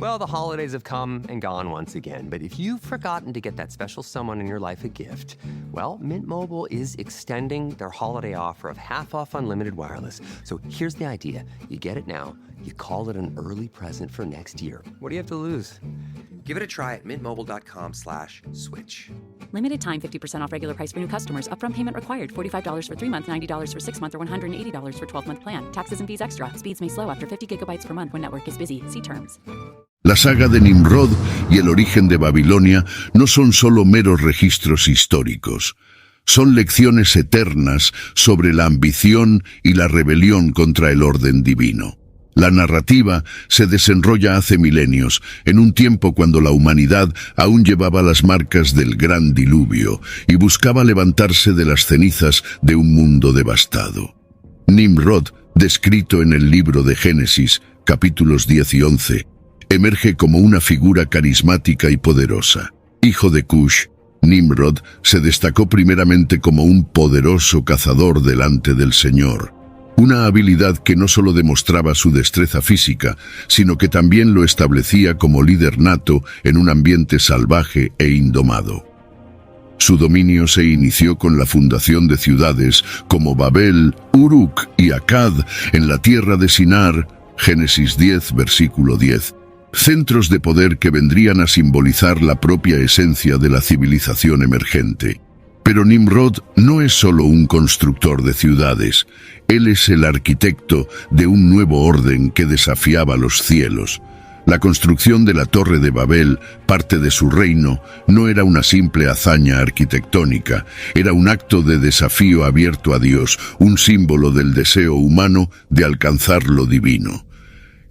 Well, the holidays have come and gone once again, but if you've forgotten to get that special someone in your life a gift, well, Mint Mobile is extending their holiday offer of half off unlimited wireless. So here's the idea. You get it now, you call it an early present for next year. What do you have to lose? Give it a try at mintmobile.com/switch. Limited time 50% off regular price for new customers. Upfront payment required. $45 for 3 months, $90 for 6 months, or $180 for 12-month plan. Taxes and fees extra. Speeds may slow after 50 gigabytes per month when network is busy. See terms. La saga de Nimrod y el origen de Babilonia no son solo meros registros históricos. Son lecciones eternas sobre la ambición y la rebelión contra el orden divino. La narrativa se desenrolla hace milenios, en un tiempo cuando la humanidad aún llevaba las marcas del gran diluvio y buscaba levantarse de las cenizas de un mundo devastado. Nimrod, descrito en el libro de Génesis, capítulos 10 y 11, emerge como una figura carismática y poderosa. Hijo de Cush, Nimrod se destacó primeramente como un poderoso cazador delante del Señor. Una habilidad que no solo demostraba su destreza física, sino que también lo establecía como líder nato en un ambiente salvaje e indomado. Su dominio se inició con la fundación de ciudades como Babel, Uruk y Akkad en la tierra de Sinar, Génesis 10, versículo 10. Centros de poder que vendrían a simbolizar la propia esencia de la civilización emergente. Pero Nimrod no es solo un constructor de ciudades, él es el arquitecto de un nuevo orden que desafiaba los cielos. La construcción de la Torre de Babel, parte de su reino, no era una simple hazaña arquitectónica, era un acto de desafío abierto a Dios, un símbolo del deseo humano de alcanzar lo divino.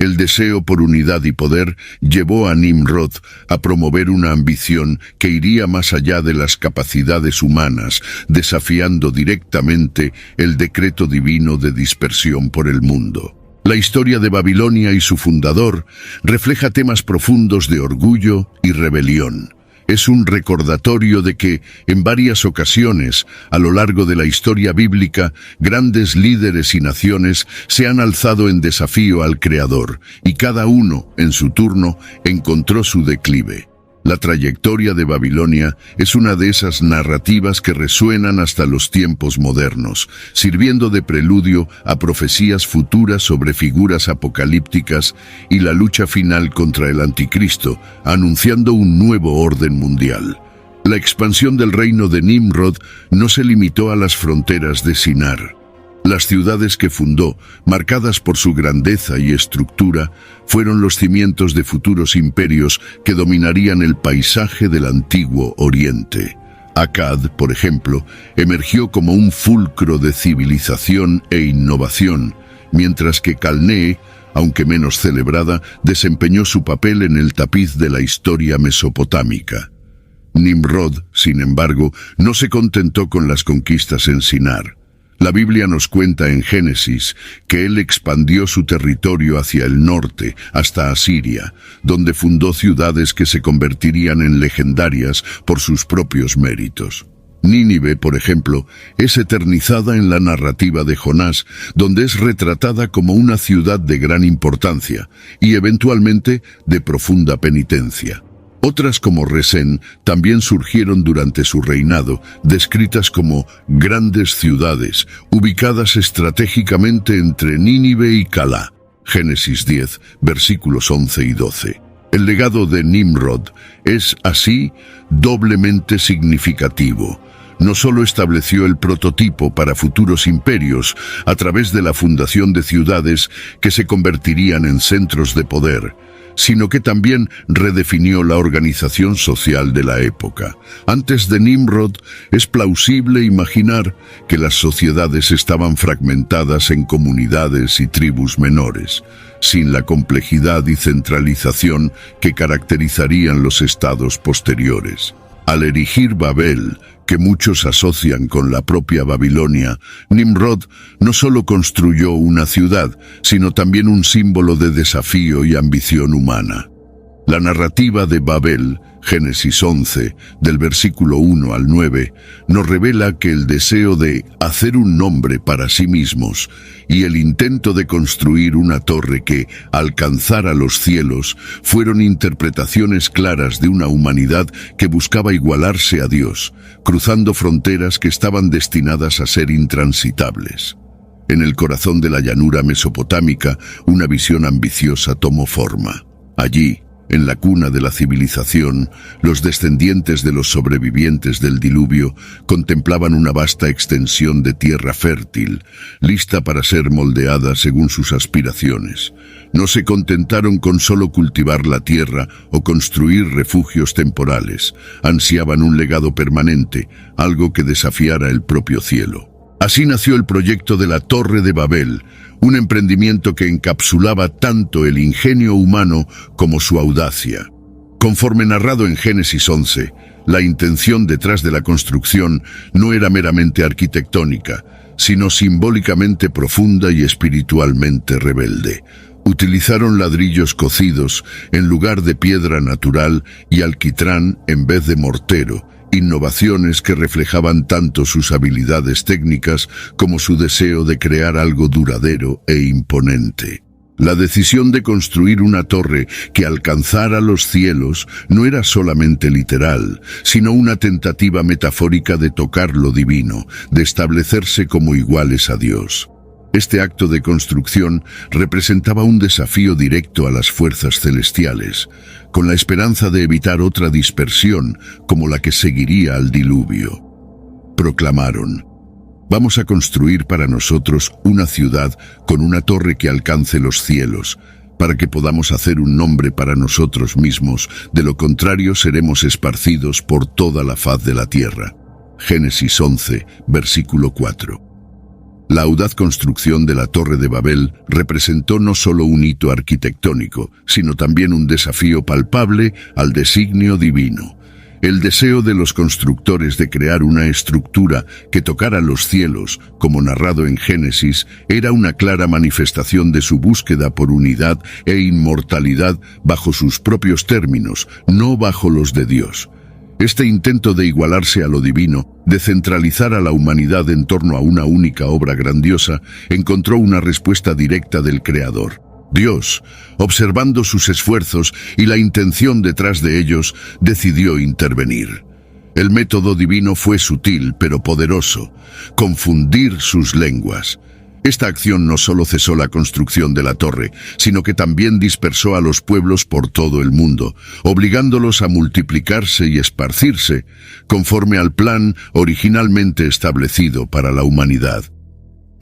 El deseo por unidad y poder llevó a Nimrod a promover una ambición que iría más allá de las capacidades humanas, desafiando directamente el decreto divino de dispersión por el mundo. La historia de Babilonia y su fundador refleja temas profundos de orgullo y rebelión. Es un recordatorio de que, en varias ocasiones, a lo largo de la historia bíblica, grandes líderes y naciones se han alzado en desafío al Creador, y cada uno, en su turno, encontró su declive. La trayectoria de Babilonia es una de esas narrativas que resuenan hasta los tiempos modernos, sirviendo de preludio a profecías futuras sobre figuras apocalípticas y la lucha final contra el anticristo, anunciando un nuevo orden mundial. La expansión del reino de Nimrod no se limitó a las fronteras de Sinar. Las ciudades que fundó, marcadas por su grandeza y estructura, fueron los cimientos de futuros imperios que dominarían el paisaje del antiguo Oriente. Akkad, por ejemplo, emergió como un fulcro de civilización e innovación, mientras que Calneh, aunque menos celebrada, desempeñó su papel en el tapiz de la historia mesopotámica. Nimrod, sin embargo, no se contentó con las conquistas en Sinar. La Biblia nos cuenta en Génesis que él expandió su territorio hacia el norte, hasta Asiria, donde fundó ciudades que se convertirían en legendarias por sus propios méritos. Nínive, por ejemplo, es eternizada en la narrativa de Jonás, donde es retratada como una ciudad de gran importancia y eventualmente de profunda penitencia. Otras como Resén también surgieron durante su reinado, descritas como grandes ciudades, ubicadas estratégicamente entre Nínive y Calá. Génesis 10, versículos 11 y 12. El legado de Nimrod es, así, doblemente significativo. No solo estableció el prototipo para futuros imperios a través de la fundación de ciudades que se convertirían en centros de poder, sino que también redefinió la organización social de la época. Antes de Nimrod, es plausible imaginar que las sociedades estaban fragmentadas en comunidades y tribus menores, sin la complejidad y centralización que caracterizarían los estados posteriores. Al erigir Babel, que muchos asocian con la propia Babilonia, Nimrod no solo construyó una ciudad, sino también un símbolo de desafío y ambición humana. La narrativa de Babel, Génesis 11, del versículo 1 al 9, nos revela que el deseo de hacer un nombre para sí mismos y el intento de construir una torre que alcanzara los cielos fueron interpretaciones claras de una humanidad que buscaba igualarse a Dios, cruzando fronteras que estaban destinadas a ser intransitables. En el corazón de la llanura mesopotámica, una visión ambiciosa tomó forma. Allí, en la cuna de la civilización, los descendientes de los sobrevivientes del diluvio contemplaban una vasta extensión de tierra fértil, lista para ser moldeada según sus aspiraciones. No se contentaron con solo cultivar la tierra o construir refugios temporales, ansiaban un legado permanente, algo que desafiara el propio cielo. Así nació el proyecto de la Torre de Babel, un emprendimiento que encapsulaba tanto el ingenio humano como su audacia. Conforme narrado en Génesis 11, la intención detrás de la construcción no era meramente arquitectónica, sino simbólicamente profunda y espiritualmente rebelde. Utilizaron ladrillos cocidos en lugar de piedra natural y alquitrán en vez de mortero, innovaciones que reflejaban tanto sus habilidades técnicas como su deseo de crear algo duradero e imponente. La decisión de construir una torre que alcanzara los cielos no era solamente literal, sino una tentativa metafórica de tocar lo divino, de establecerse como iguales a Dios. Este acto de construcción representaba un desafío directo a las fuerzas celestiales, con la esperanza de evitar otra dispersión como la que seguiría al diluvio. Proclamaron: «Vamos a construir para nosotros una ciudad con una torre que alcance los cielos, para que podamos hacer un nombre para nosotros mismos, de lo contrario seremos esparcidos por toda la faz de la tierra». Génesis 11, versículo 4. La audaz construcción de la Torre de Babel representó no solo un hito arquitectónico, sino también un desafío palpable al designio divino. El deseo de los constructores de crear una estructura que tocara los cielos, como narrado en Génesis, era una clara manifestación de su búsqueda por unidad e inmortalidad bajo sus propios términos, no bajo los de Dios. Este intento de igualarse a lo divino, de centralizar a la humanidad en torno a una única obra grandiosa, encontró una respuesta directa del Creador. Dios, observando sus esfuerzos y la intención detrás de ellos, decidió intervenir. El método divino fue sutil pero poderoso: confundir sus lenguas. Esta acción no solo cesó la construcción de la torre, sino que también dispersó a los pueblos por todo el mundo, obligándolos a multiplicarse y esparcirse, conforme al plan originalmente establecido para la humanidad.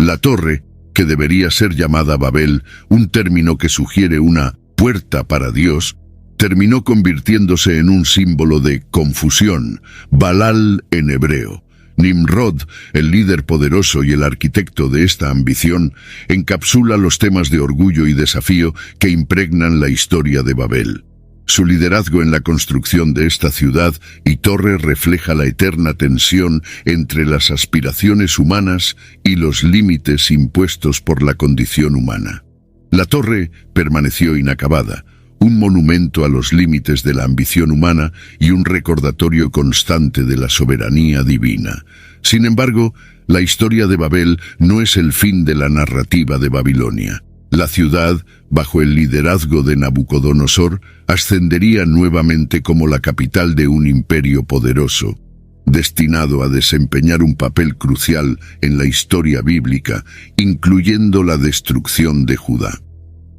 La torre, que debería ser llamada Babel, un término que sugiere una puerta para Dios, terminó convirtiéndose en un símbolo de confusión, Balal en hebreo. Nimrod, el líder poderoso y el arquitecto de esta ambición, encapsula los temas de orgullo y desafío que impregnan la historia de Babel. Su liderazgo en la construcción de esta ciudad y torre refleja la eterna tensión entre las aspiraciones humanas y los límites impuestos por la condición humana. La torre permaneció inacabada, un monumento a los límites de la ambición humana y un recordatorio constante de la soberanía divina. Sin embargo, la historia de Babel no es el fin de la narrativa de Babilonia. La ciudad, bajo el liderazgo de Nabucodonosor, ascendería nuevamente como la capital de un imperio poderoso, destinado a desempeñar un papel crucial en la historia bíblica, incluyendo la destrucción de Judá.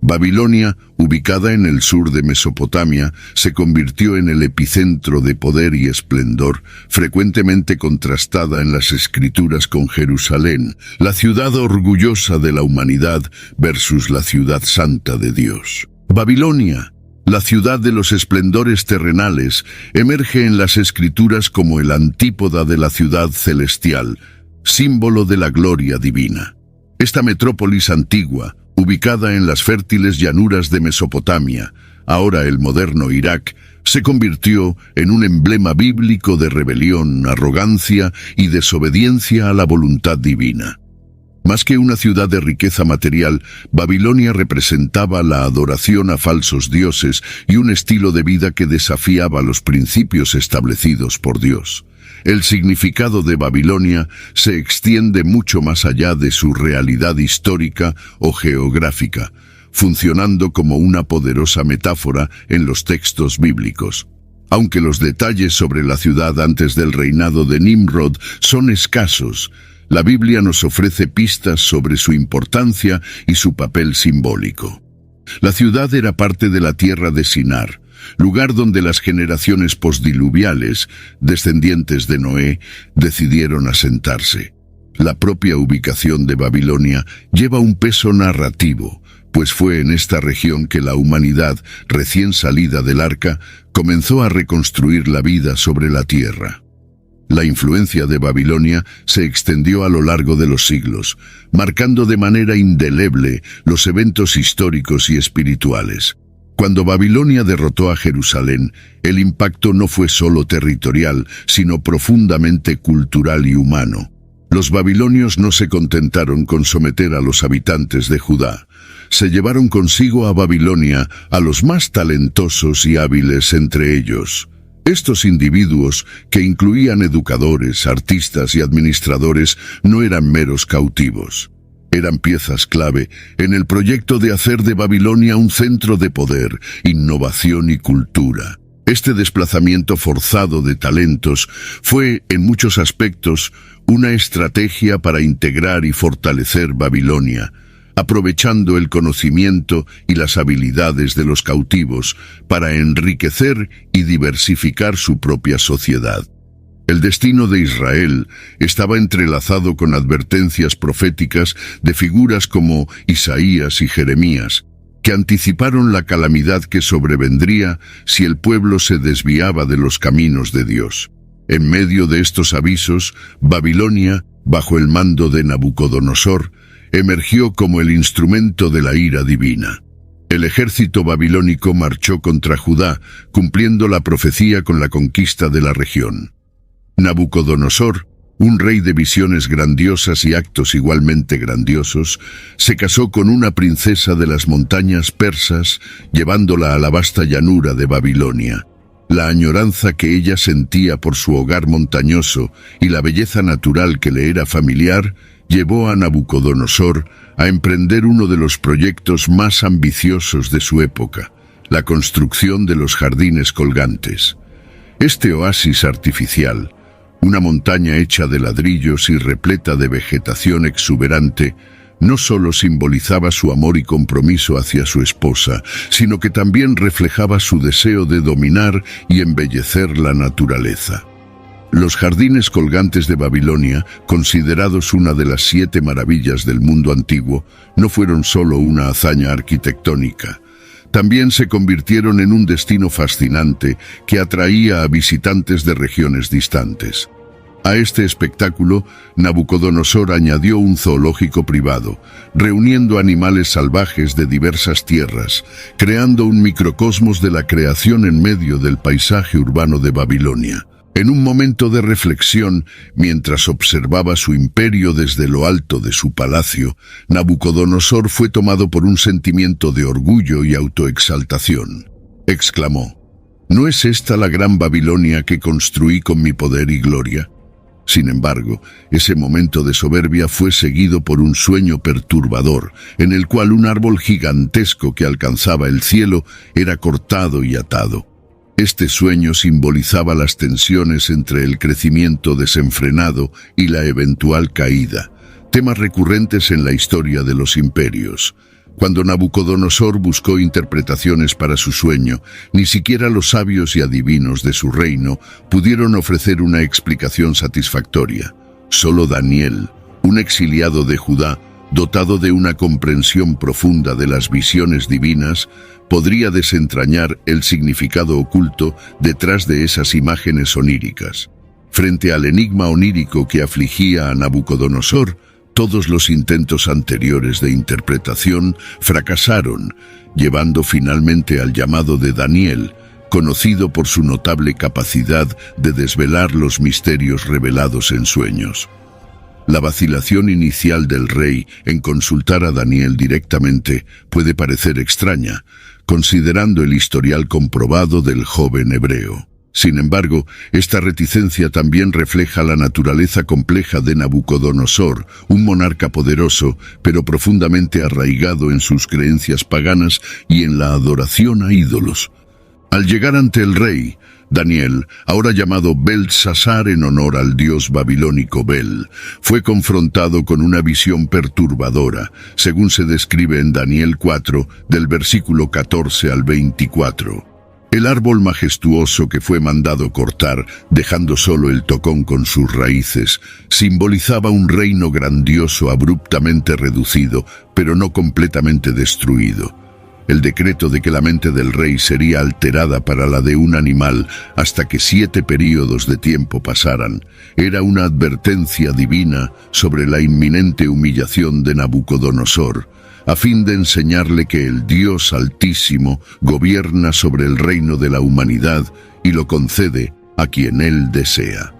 Babilonia, ubicada en el sur de Mesopotamia, se convirtió en el epicentro de poder y esplendor, frecuentemente contrastada en las escrituras con Jerusalén, la ciudad orgullosa de la humanidad versus la ciudad santa de Dios. Babilonia, la ciudad de los esplendores terrenales, emerge en las escrituras como el antípoda de la ciudad celestial, símbolo de la gloria divina. Esta metrópolis antigua, ubicada en las fértiles llanuras de Mesopotamia, ahora el moderno Irak, se convirtió en un emblema bíblico de rebelión, arrogancia y desobediencia a la voluntad divina. Más que una ciudad de riqueza material, Babilonia representaba la adoración a falsos dioses y un estilo de vida que desafiaba los principios establecidos por Dios. El significado de Babilonia se extiende mucho más allá de su realidad histórica o geográfica, funcionando como una poderosa metáfora en los textos bíblicos. Aunque los detalles sobre la ciudad antes del reinado de Nimrod son escasos, la Biblia nos ofrece pistas sobre su importancia y su papel simbólico. La ciudad era parte de la tierra de Sinar, lugar donde las generaciones postdiluviales, descendientes de Noé, decidieron asentarse. La propia ubicación de Babilonia lleva un peso narrativo, pues fue en esta región que la humanidad, recién salida del arca, comenzó a reconstruir la vida sobre la tierra. La influencia de Babilonia se extendió a lo largo de los siglos, marcando de manera indeleble los eventos históricos y espirituales. Cuando Babilonia derrotó a Jerusalén, el impacto no fue solo territorial, sino profundamente cultural y humano. Los babilonios no se contentaron con someter a los habitantes de Judá. Se llevaron consigo a Babilonia a los más talentosos y hábiles entre ellos. Estos individuos, que incluían educadores, artistas y administradores, no eran meros cautivos. Eran piezas clave en el proyecto de hacer de Babilonia un centro de poder, innovación y cultura. Este desplazamiento forzado de talentos fue, en muchos aspectos, una estrategia para integrar y fortalecer Babilonia, aprovechando el conocimiento y las habilidades de los cautivos para enriquecer y diversificar su propia sociedad. El destino de Israel estaba entrelazado con advertencias proféticas de figuras como Isaías y Jeremías, que anticiparon la calamidad que sobrevendría si el pueblo se desviaba de los caminos de Dios. En medio de estos avisos, Babilonia, bajo el mando de Nabucodonosor, emergió como el instrumento de la ira divina. El ejército babilónico marchó contra Judá, cumpliendo la profecía con la conquista de la región. Nabucodonosor, un rey de visiones grandiosas y actos igualmente grandiosos, se casó con una princesa de las montañas persas, llevándola a la vasta llanura de Babilonia. La añoranza que ella sentía por su hogar montañoso y la belleza natural que le era familiar llevó a Nabucodonosor a emprender uno de los proyectos más ambiciosos de su época, la construcción de los jardines colgantes. Este oasis artificial, una montaña hecha de ladrillos y repleta de vegetación exuberante, no solo simbolizaba su amor y compromiso hacia su esposa, sino que también reflejaba su deseo de dominar y embellecer la naturaleza. Los jardines colgantes de Babilonia, considerados una de las 7 maravillas del mundo antiguo, no fueron solo una hazaña arquitectónica. También se convirtieron en un destino fascinante que atraía a visitantes de regiones distantes. A este espectáculo, Nabucodonosor añadió un zoológico privado, reuniendo animales salvajes de diversas tierras, creando un microcosmos de la creación en medio del paisaje urbano de Babilonia. En un momento de reflexión, mientras observaba su imperio desde lo alto de su palacio, Nabucodonosor fue tomado por un sentimiento de orgullo y autoexaltación. Exclamó: ¿No es esta la gran Babilonia que construí con mi poder y gloria? Sin embargo, ese momento de soberbia fue seguido por un sueño perturbador, en el cual un árbol gigantesco que alcanzaba el cielo era cortado y atado. Este sueño simbolizaba las tensiones entre el crecimiento desenfrenado y la eventual caída, temas recurrentes en la historia de los imperios. Cuando Nabucodonosor buscó interpretaciones para su sueño, ni siquiera los sabios y adivinos de su reino pudieron ofrecer una explicación satisfactoria. Solo Daniel, un exiliado de Judá, dotado de una comprensión profunda de las visiones divinas, podría desentrañar el significado oculto detrás de esas imágenes oníricas. Frente al enigma onírico que afligía a Nabucodonosor, todos los intentos anteriores de interpretación fracasaron, llevando finalmente al llamado de Daniel, conocido por su notable capacidad de desvelar los misterios revelados en sueños. La vacilación inicial del rey en consultar a Daniel directamente puede parecer extraña, considerando el historial comprobado del joven hebreo. Sin embargo, esta reticencia también refleja la naturaleza compleja de Nabucodonosor, un monarca poderoso, pero profundamente arraigado en sus creencias paganas y en la adoración a ídolos. Al llegar ante el rey, Daniel, ahora llamado Beltsasar en honor al dios babilónico Bel, fue confrontado con una visión perturbadora, según se describe en Daniel 4, del versículo 14 al 24. El árbol majestuoso que fue mandado cortar, dejando solo el tocón con sus raíces, simbolizaba un reino grandioso abruptamente reducido, pero no completamente destruido. El decreto de que la mente del rey sería alterada para la de un animal hasta que 7 períodos de tiempo pasaran, era una advertencia divina sobre la inminente humillación de Nabucodonosor, a fin de enseñarle que el Dios Altísimo gobierna sobre el reino de la humanidad y lo concede a quien Él desea.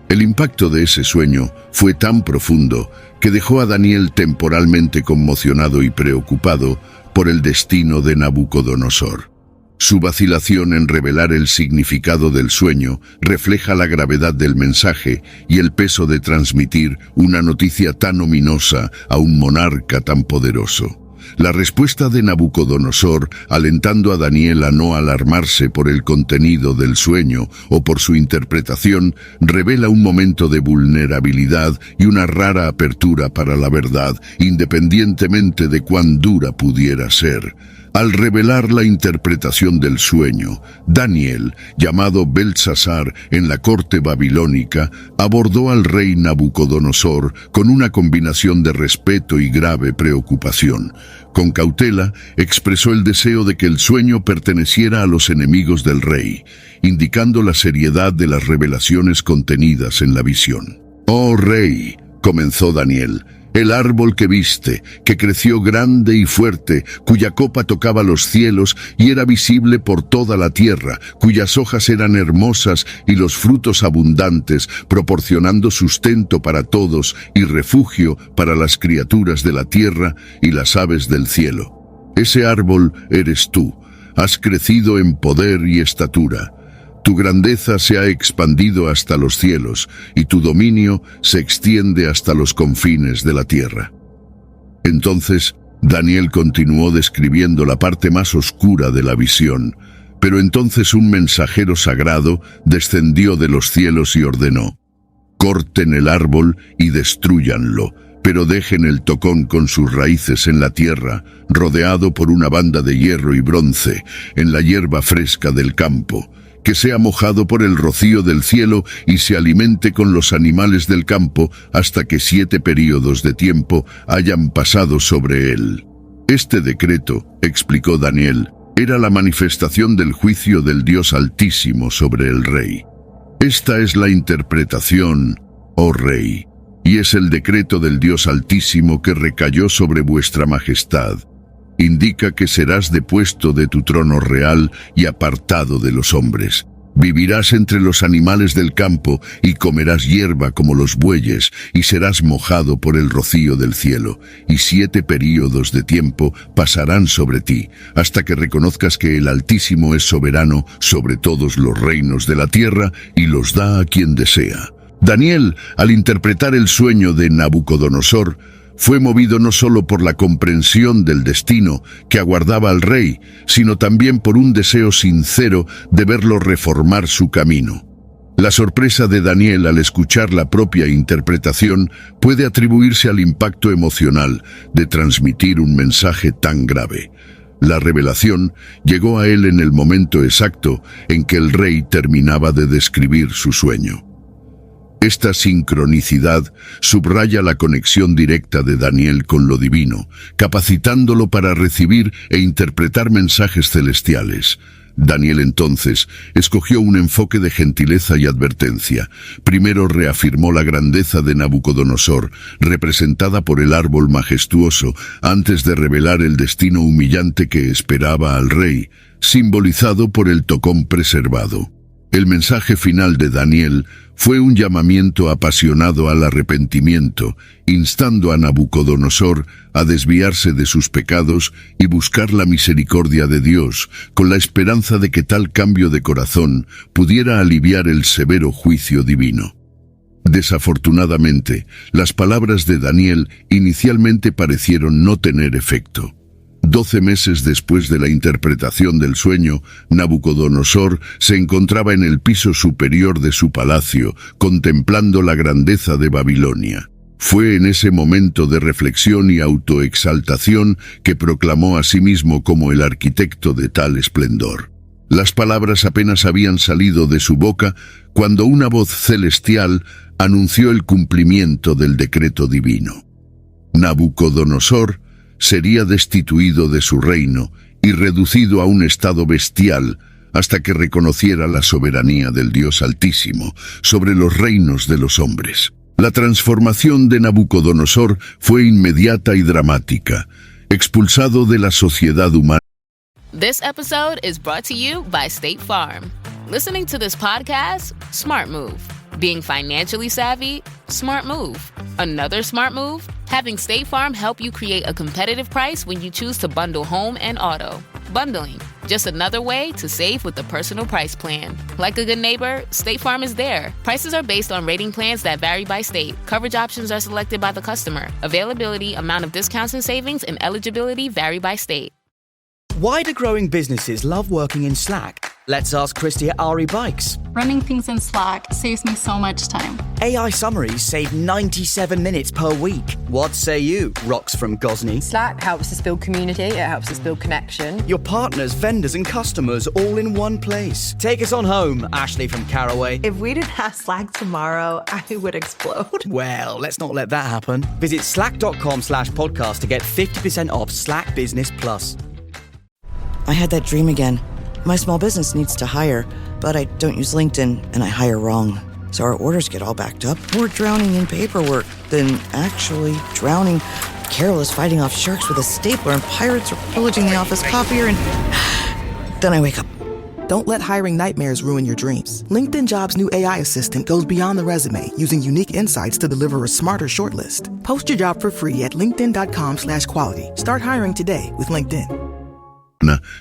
El impacto de ese sueño fue tan profundo que dejó a Daniel temporalmente conmocionado y preocupado por el destino de Nabucodonosor. Su vacilación en revelar el significado del sueño refleja la gravedad del mensaje y el peso de transmitir una noticia tan ominosa a un monarca tan poderoso. La respuesta de Nabucodonosor, alentando a Daniel a no alarmarse por el contenido del sueño o por su interpretación, revela un momento de vulnerabilidad y una rara apertura para la verdad, independientemente de cuán dura pudiera ser. Al revelar la interpretación del sueño, Daniel, llamado Beltsasar en la corte babilónica, abordó al rey Nabucodonosor con una combinación de respeto y grave preocupación. Con cautela, expresó el deseo de que el sueño perteneciera a los enemigos del rey, indicando la seriedad de las revelaciones contenidas en la visión. «Oh rey», comenzó Daniel, «el árbol que viste, que creció grande y fuerte, cuya copa tocaba los cielos y era visible por toda la tierra, cuyas hojas eran hermosas y los frutos abundantes, proporcionando sustento para todos y refugio para las criaturas de la tierra y las aves del cielo. Ese árbol eres tú, has crecido en poder y estatura. Tu grandeza se ha expandido hasta los cielos, y tu dominio se extiende hasta los confines de la tierra». Entonces, Daniel continuó describiendo la parte más oscura de la visión, pero entonces un mensajero sagrado descendió de los cielos y ordenó: «Corten el árbol y destrúyanlo, pero dejen el tocón con sus raíces en la tierra, rodeado por una banda de hierro y bronce, en la hierba fresca del campo, que sea mojado por el rocío del cielo y se alimente con los animales del campo hasta que 7 períodos de tiempo hayan pasado sobre él». Este decreto, explicó Daniel, era la manifestación del juicio del Dios Altísimo sobre el rey. «Esta es la interpretación, oh rey, y es el decreto del Dios Altísimo que recayó sobre vuestra majestad. Indica que serás depuesto de tu trono real y apartado de los hombres. Vivirás entre los animales del campo y comerás hierba como los bueyes y serás mojado por el rocío del cielo. Y 7 períodos de tiempo pasarán sobre ti, hasta que reconozcas que el Altísimo es soberano sobre todos los reinos de la tierra y los da a quien desea». Daniel, al interpretar el sueño de Nabucodonosor, fue movido no solo por la comprensión del destino que aguardaba al rey, sino también por un deseo sincero de verlo reformar su camino. La sorpresa de Daniel al escuchar la propia interpretación puede atribuirse al impacto emocional de transmitir un mensaje tan grave. La revelación llegó a él en el momento exacto en que el rey terminaba de describir su sueño. Esta sincronicidad subraya la conexión directa de Daniel con lo divino, capacitándolo para recibir e interpretar mensajes celestiales. Daniel entonces escogió un enfoque de gentileza y advertencia. Primero reafirmó la grandeza de Nabucodonosor, representada por el árbol majestuoso, antes de revelar el destino humillante que esperaba al rey, simbolizado por el tocón preservado. El mensaje final de Daniel fue un llamamiento apasionado al arrepentimiento, instando a Nabucodonosor a desviarse de sus pecados y buscar la misericordia de Dios, con la esperanza de que tal cambio de corazón pudiera aliviar el severo juicio divino. Desafortunadamente, las palabras de Daniel inicialmente parecieron no tener efecto. 12 meses después de la interpretación del sueño, Nabucodonosor se encontraba en el piso superior de su palacio, contemplando la grandeza de Babilonia. Fue en ese momento de reflexión y autoexaltación que proclamó a sí mismo como el arquitecto de tal esplendor. Las palabras apenas habían salido de su boca cuando una voz celestial anunció el cumplimiento del decreto divino. Nabucodonosor sería destituido de su reino y reducido a un estado bestial hasta que reconociera la soberanía del Dios Altísimo sobre los reinos de los hombres. La transformación de Nabucodonosor fue inmediata y dramática. Expulsado de la sociedad humana. This episode is brought to you by State Farm. Listening to this podcast? Smart move. Being financially savvy? Smart move. Another smart move? Having State Farm help you create a competitive price when you choose to bundle home and auto. Bundling, just another way to save with the Personal Price Plan. Like a good neighbor, State Farm is there. Prices are based on rating plans that vary by state. Coverage options are selected by the customer. Availability, amount of discounts and savings, and eligibility vary by state. Why do growing businesses love working in Slack? Let's ask Christy at Ari Bikes. Running things in Slack saves me so much time. AI summaries save 97 minutes per week. What say you, Rox from Gosney? Slack helps us build community, it helps us build connection. Your partners, vendors and customers all in one place. Take us on home, Ashley from Caraway. If we didn't have Slack tomorrow, I would explode. Well, let's not let that happen. Visit slack.com/podcast to get 50% off Slack Business Plus. I had that dream again. My small business needs to hire, but I don't use LinkedIn and I hire wrong. So our orders get all backed up. We're drowning in paperwork, then actually drowning. Carol is fighting off sharks with a stapler and pirates are pillaging the office copier and... Then I wake up. Don't let hiring nightmares ruin your dreams. LinkedIn Jobs' new AI assistant goes beyond the resume, using unique insights to deliver a smarter shortlist. Post your job for free at linkedin.com/quality. Start hiring today with LinkedIn.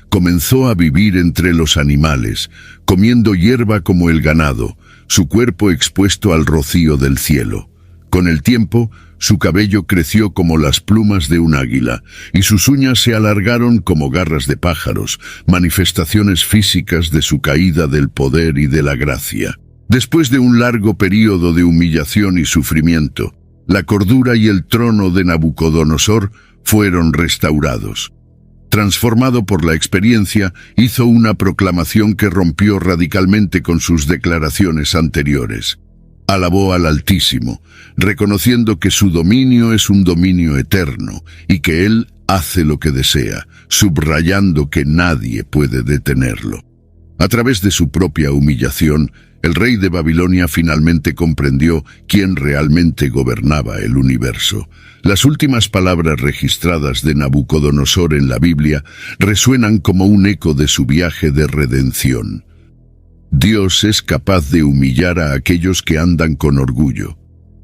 Comenzó a vivir entre los animales, comiendo hierba como el ganado, su cuerpo expuesto al rocío del cielo. Con el tiempo, su cabello creció como las plumas de un águila, y sus uñas se alargaron como garras de pájaros, manifestaciones físicas de su caída del poder y de la gracia. Después de un largo período de humillación y sufrimiento, la cordura y el trono de Nabucodonosor fueron restaurados. Transformado por la experiencia, hizo una proclamación que rompió radicalmente con sus declaraciones anteriores. Alabó al Altísimo, reconociendo que su dominio es un dominio eterno y que Él hace lo que desea, subrayando que nadie puede detenerlo. A través de su propia humillación, el rey de Babilonia finalmente comprendió quién realmente gobernaba el universo. Las últimas palabras registradas de Nabucodonosor en la Biblia resuenan como un eco de su viaje de redención. Dios es capaz de humillar a aquellos que andan con orgullo.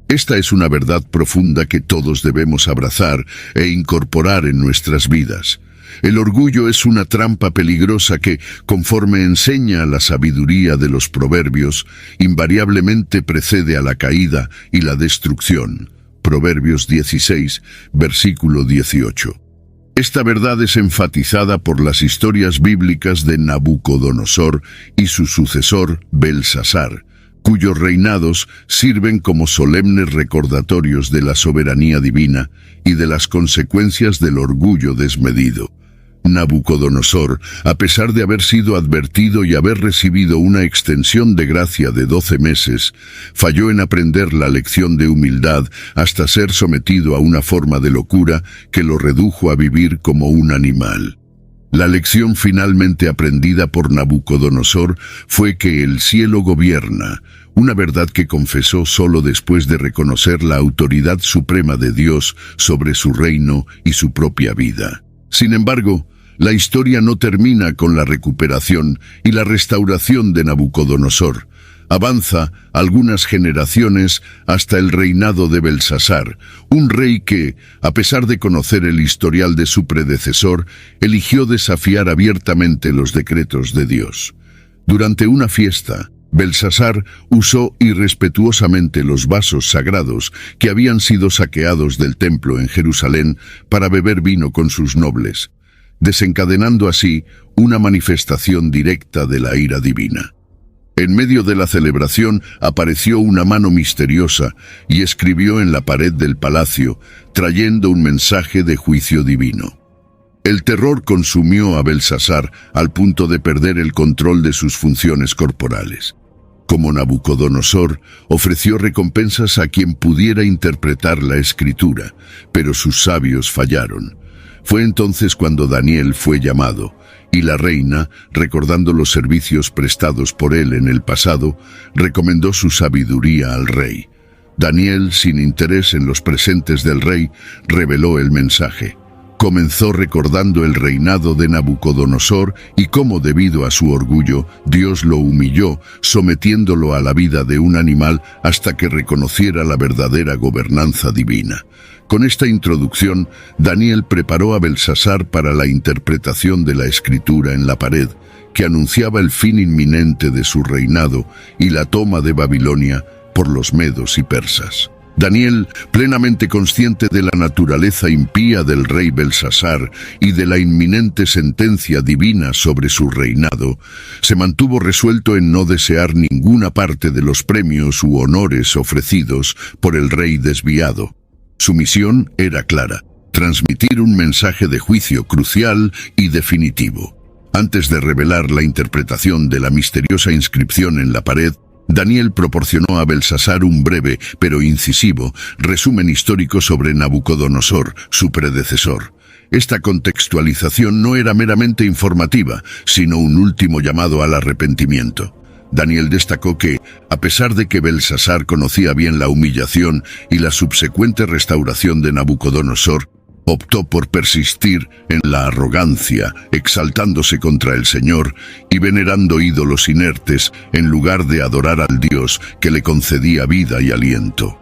Esta es una verdad profunda que todos debemos abrazar e incorporar en nuestras vidas. El orgullo es una trampa peligrosa que, conforme enseña la sabiduría de los proverbios, invariablemente precede a la caída y la destrucción. Proverbios 16, versículo 18. Esta verdad es enfatizada por las historias bíblicas de Nabucodonosor y su sucesor Belsasar, cuyos reinados sirven como solemnes recordatorios de la soberanía divina y de las consecuencias del orgullo desmedido. Nabucodonosor, a pesar de haber sido advertido y haber recibido una extensión de gracia de 12 meses, falló en aprender la lección de humildad hasta ser sometido a una forma de locura que lo redujo a vivir como un animal. La lección finalmente aprendida por Nabucodonosor fue que el cielo gobierna, una verdad que confesó solo después de reconocer la autoridad suprema de Dios sobre su reino y su propia vida. Sin embargo, la historia no termina con la recuperación y la restauración de Nabucodonosor. Avanza algunas generaciones hasta el reinado de Belsasar, un rey que, a pesar de conocer el historial de su predecesor, eligió desafiar abiertamente los decretos de Dios. Durante una fiesta, Belsasar usó irrespetuosamente los vasos sagrados que habían sido saqueados del templo en Jerusalén para beber vino con sus nobles, desencadenando así una manifestación directa de la ira divina. En medio de la celebración apareció una mano misteriosa y escribió en la pared del palacio, trayendo un mensaje de juicio divino. El terror consumió a Belsasar al punto de perder el control de sus funciones corporales. Como Nabucodonosor, ofreció recompensas a quien pudiera interpretar la escritura, pero sus sabios fallaron. Fue entonces cuando Daniel fue llamado, y la reina, recordando los servicios prestados por él en el pasado, recomendó su sabiduría al rey. Daniel, sin interés en los presentes del rey, reveló el mensaje. Comenzó recordando el reinado de Nabucodonosor y cómo, debido a su orgullo, Dios lo humilló, sometiéndolo a la vida de un animal hasta que reconociera la verdadera gobernanza divina. Con esta introducción, Daniel preparó a Belsasar para la interpretación de la escritura en la pared, que anunciaba el fin inminente de su reinado y la toma de Babilonia por los medos y persas. Daniel, plenamente consciente de la naturaleza impía del rey Belsasar y de la inminente sentencia divina sobre su reinado, se mantuvo resuelto en no desear ninguna parte de los premios u honores ofrecidos por el rey desviado. Su misión era clara: transmitir un mensaje de juicio crucial y definitivo. Antes de revelar la interpretación de la misteriosa inscripción en la pared, Daniel proporcionó a Belsasar un breve, pero incisivo, resumen histórico sobre Nabucodonosor, su predecesor. Esta contextualización no era meramente informativa, sino un último llamado al arrepentimiento. Daniel destacó que, a pesar de que Belsasar conocía bien la humillación y la subsecuente restauración de Nabucodonosor, optó por persistir en la arrogancia, exaltándose contra el Señor y venerando ídolos inertes en lugar de adorar al Dios que le concedía vida y aliento.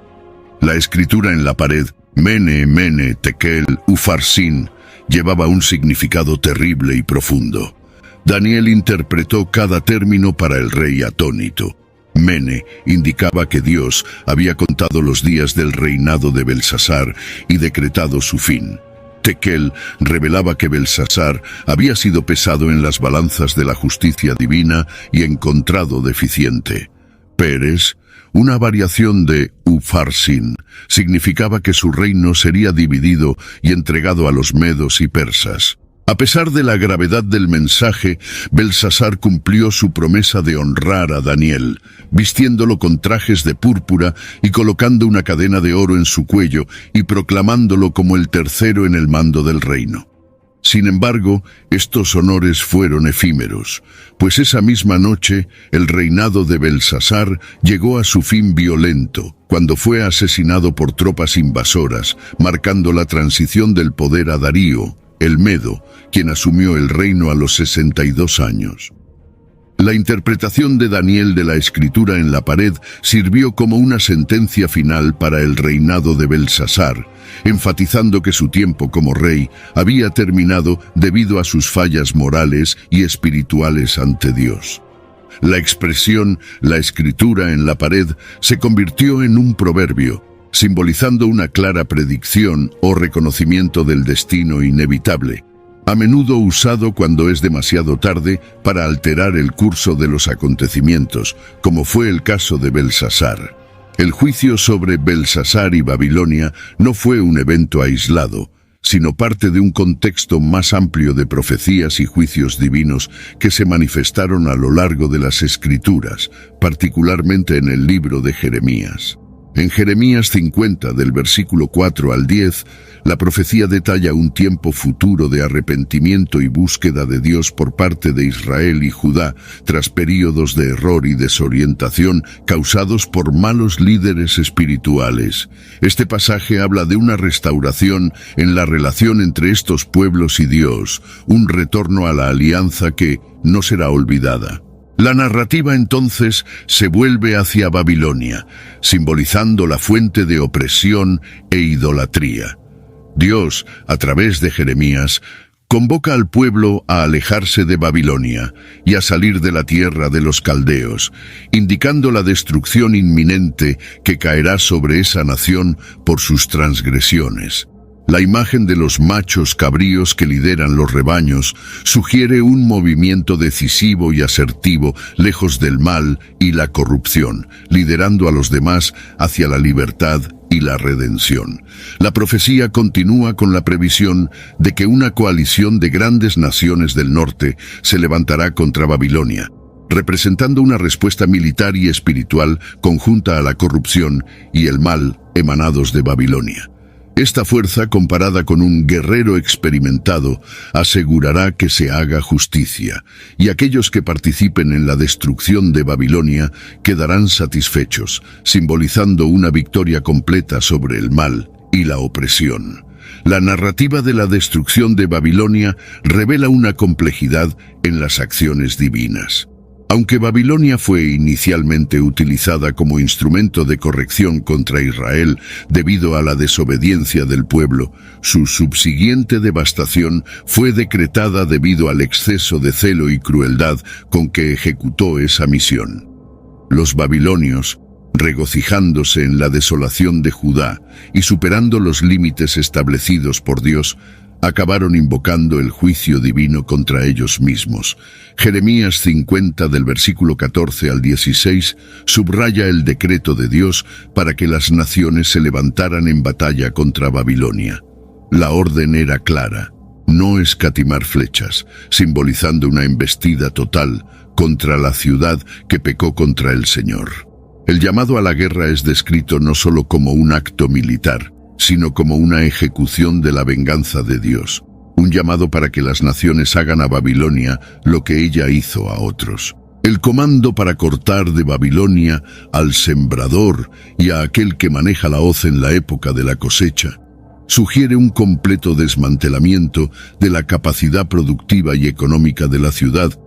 La escritura en la pared, Mene, Mene, Tekel, Ufarsin, llevaba un significado terrible y profundo. Daniel interpretó cada término para el rey atónito. Mene indicaba que Dios había contado los días del reinado de Belsasar y decretado su fin. Tekel revelaba que Belsasar había sido pesado en las balanzas de la justicia divina y encontrado deficiente. Peres, una variación de Ufarsin, significaba que su reino sería dividido y entregado a los medos y persas. A pesar de la gravedad del mensaje, Belsasar cumplió su promesa de honrar a Daniel, vistiéndolo con trajes de púrpura y colocando una cadena de oro en su cuello y proclamándolo como el tercero en el mando del reino. Sin embargo, estos honores fueron efímeros, pues esa misma noche el reinado de Belsasar llegó a su fin violento, cuando fue asesinado por tropas invasoras, marcando la transición del poder a Darío, el Medo, quien asumió el reino a los 62 años. La interpretación de Daniel de la escritura en la pared sirvió como una sentencia final para el reinado de Belsasar, enfatizando que su tiempo como rey había terminado debido a sus fallas morales y espirituales ante Dios. La expresión, la escritura en la pared, se convirtió en un proverbio, simbolizando una clara predicción o reconocimiento del destino inevitable, a menudo usado cuando es demasiado tarde para alterar el curso de los acontecimientos, como fue el caso de Belsasar. El juicio sobre Belsasar y Babilonia no fue un evento aislado, sino parte de un contexto más amplio de profecías y juicios divinos que se manifestaron a lo largo de las Escrituras, particularmente en el libro de Jeremías. En Jeremías 50, del versículo 4 al 10, la profecía detalla un tiempo futuro de arrepentimiento y búsqueda de Dios por parte de Israel y Judá tras períodos de error y desorientación causados por malos líderes espirituales. Este pasaje habla de una restauración en la relación entre estos pueblos y Dios, un retorno a la alianza que no será olvidada. La narrativa entonces se vuelve hacia Babilonia, simbolizando la fuente de opresión e idolatría. Dios, a través de Jeremías, convoca al pueblo a alejarse de Babilonia y a salir de la tierra de los caldeos, indicando la destrucción inminente que caerá sobre esa nación por sus transgresiones. La imagen de los machos cabríos que lideran los rebaños sugiere un movimiento decisivo y asertivo lejos del mal y la corrupción, liderando a los demás hacia la libertad y la redención. La profecía continúa con la previsión de que una coalición de grandes naciones del norte se levantará contra Babilonia, representando una respuesta militar y espiritual conjunta a la corrupción y el mal emanados de Babilonia. Esta fuerza, comparada con un guerrero experimentado, asegurará que se haga justicia, y aquellos que participen en la destrucción de Babilonia quedarán satisfechos, simbolizando una victoria completa sobre el mal y la opresión. La narrativa de la destrucción de Babilonia revela una complejidad en las acciones divinas. Aunque Babilonia fue inicialmente utilizada como instrumento de corrección contra Israel debido a la desobediencia del pueblo, su subsiguiente devastación fue decretada debido al exceso de celo y crueldad con que ejecutó esa misión. Los babilonios, regocijándose en la desolación de Judá y superando los límites establecidos por Dios, acabaron invocando el juicio divino contra ellos mismos. Jeremías 50, del versículo 14 al 16, subraya el decreto de Dios para que las naciones se levantaran en batalla contra Babilonia. La orden era clara: no escatimar flechas, simbolizando una embestida total contra la ciudad que pecó contra el Señor. El llamado a la guerra es descrito no solo como un acto militar, sino como una ejecución de la venganza de Dios, un llamado para que las naciones hagan a Babilonia lo que ella hizo a otros. El comando para cortar de Babilonia al sembrador y a aquel que maneja la hoz en la época de la cosecha sugiere un completo desmantelamiento de la capacidad productiva y económica de la ciudad,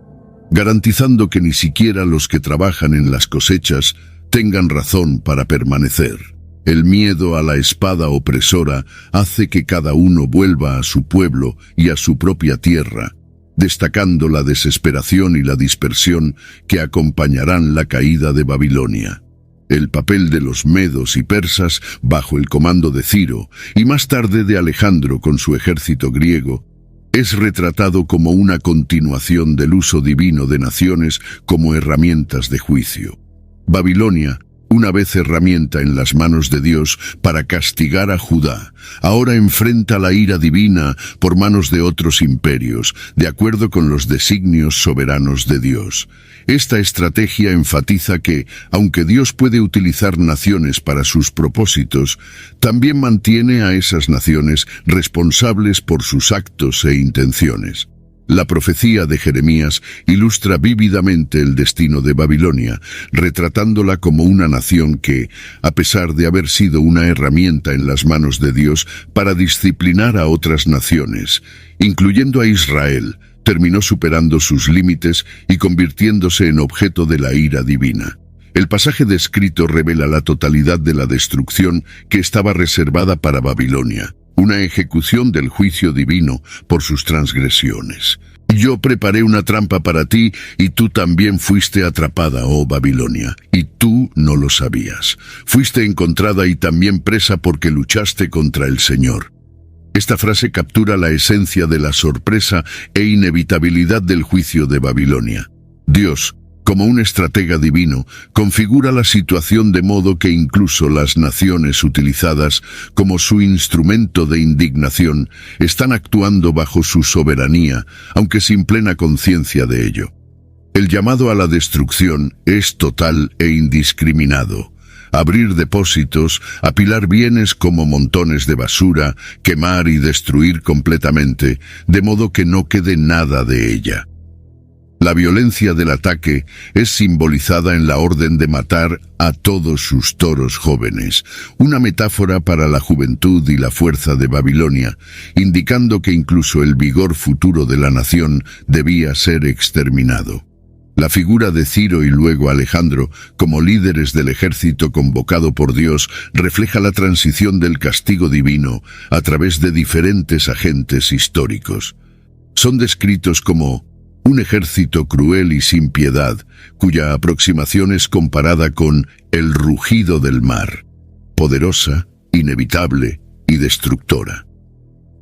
garantizando que ni siquiera los que trabajan en las cosechas tengan razón para permanecer. El miedo a la espada opresora hace que cada uno vuelva a su pueblo y a su propia tierra, destacando la desesperación y la dispersión que acompañarán la caída de Babilonia. El papel de los medos y persas bajo el comando de Ciro y más tarde de Alejandro con su ejército griego es retratado como una continuación del uso divino de naciones como herramientas de juicio. Babilonia, una vez herramienta en las manos de Dios para castigar a Judá, ahora enfrenta la ira divina por manos de otros imperios, de acuerdo con los designios soberanos de Dios. Esta estrategia enfatiza que, aunque Dios puede utilizar naciones para sus propósitos, también mantiene a esas naciones responsables por sus actos e intenciones. La profecía de Jeremías ilustra vívidamente el destino de Babilonia, retratándola como una nación que, a pesar de haber sido una herramienta en las manos de Dios para disciplinar a otras naciones, incluyendo a Israel, terminó superando sus límites y convirtiéndose en objeto de la ira divina. El pasaje descrito revela la totalidad de la destrucción que estaba reservada para Babilonia, una ejecución del juicio divino por sus transgresiones. Yo preparé una trampa para ti, y tú también fuiste atrapada, oh Babilonia, y tú no lo sabías. Fuiste encontrada y también presa porque luchaste contra el Señor. Esta frase captura la esencia de la sorpresa e inevitabilidad del juicio de Babilonia. Dios, como un estratega divino, configura la situación de modo que incluso las naciones utilizadas como su instrumento de indignación están actuando bajo su soberanía, aunque sin plena conciencia de ello. El llamado a la destrucción es total e indiscriminado. abrir depósitos, apilar bienes como montones de basura, quemar y destruir completamente, de modo que no quede nada de ella. La violencia del ataque es simbolizada en la orden de matar a todos sus toros jóvenes, una metáfora para la juventud y la fuerza de Babilonia, indicando que incluso el vigor futuro de la nación debía ser exterminado. La figura de Ciro y luego Alejandro, como líderes del ejército convocado por Dios, refleja la transición del castigo divino a través de diferentes agentes históricos. Son descritos como un ejército cruel y sin piedad, cuya aproximación es comparada con el rugido del mar, poderosa, inevitable y destructora.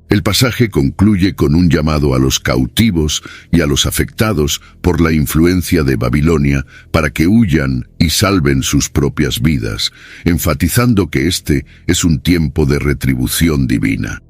El pasaje concluye con un llamado a los cautivos y a los afectados por la influencia de Babilonia para que huyan y salven sus propias vidas, enfatizando que este es un tiempo de retribución divina.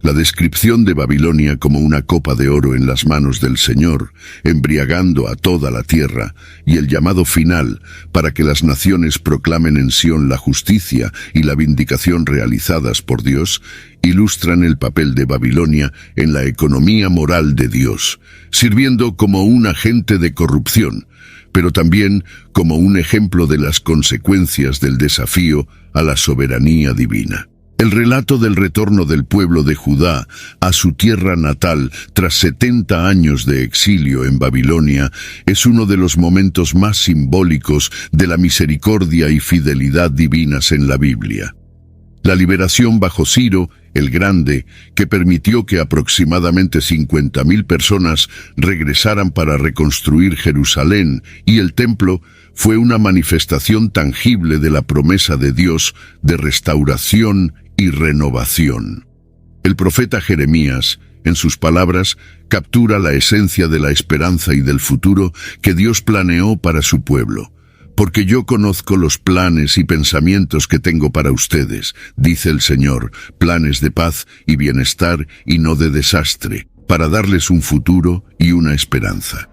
La descripción de Babilonia como una copa de oro en las manos del Señor, embriagando a toda la tierra, y el llamado final para que las naciones proclamen en Sión la justicia y la vindicación realizadas por Dios, ilustran el papel de Babilonia en la economía moral de Dios, sirviendo como un agente de corrupción, pero también como un ejemplo de las consecuencias del desafío a la soberanía divina. El relato del retorno del pueblo de Judá a su tierra natal tras 70 años de exilio en Babilonia es uno de los momentos más simbólicos de la misericordia y fidelidad divinas en la Biblia. La liberación bajo Ciro, el Grande, que permitió que aproximadamente 50.000 personas regresaran para reconstruir Jerusalén y el templo, fue una manifestación tangible de la promesa de Dios de restauración y renovación. El profeta Jeremías, en sus palabras, captura la esencia de la esperanza y del futuro que Dios planeó para su pueblo. Porque yo conozco los planes y pensamientos que tengo para ustedes, dice el Señor, planes de paz y bienestar y no de desastre, para darles un futuro y una esperanza.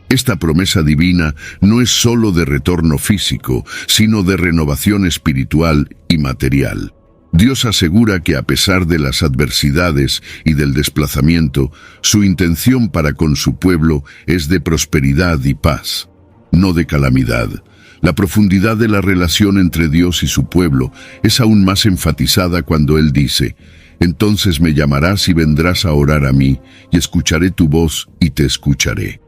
Esta promesa divina no es solo de retorno físico, sino de renovación espiritual y material. Dios asegura que a pesar de las adversidades y del desplazamiento, su intención para con su pueblo es de prosperidad y paz, no de calamidad. La profundidad de la relación entre Dios y su pueblo es aún más enfatizada cuando Él dice: «Entonces me llamarás y vendrás a orar a mí, y escucharé tu voz y te escucharé».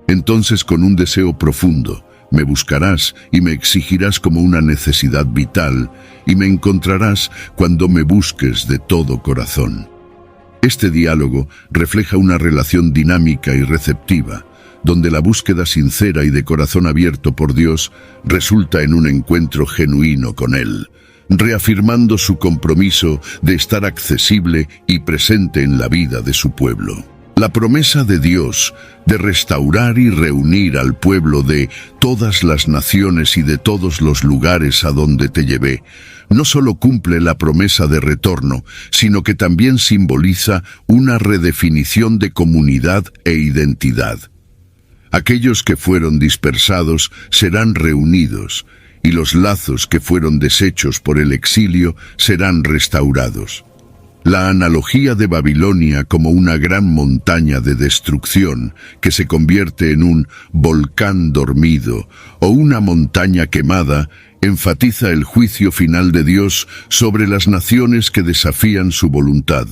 Entonces, con un deseo profundo, me buscarás y me exigirás como una necesidad vital, y me encontrarás cuando me busques de todo corazón. Este diálogo refleja una relación dinámica y receptiva, donde la búsqueda sincera y de corazón abierto por Dios resulta en un encuentro genuino con Él, reafirmando su compromiso de estar accesible y presente en la vida de su pueblo. La promesa de Dios de restaurar y reunir al pueblo de todas las naciones y de todos los lugares a donde te llevé, no solo cumple la promesa de retorno, sino que también simboliza una redefinición de comunidad e identidad. Aquellos que fueron dispersados serán reunidos, y los lazos que fueron deshechos por el exilio serán restaurados. La analogía de Babilonia como una gran montaña de destrucción que se convierte en un volcán dormido o una montaña quemada enfatiza el juicio final de Dios sobre las naciones que desafían su voluntad.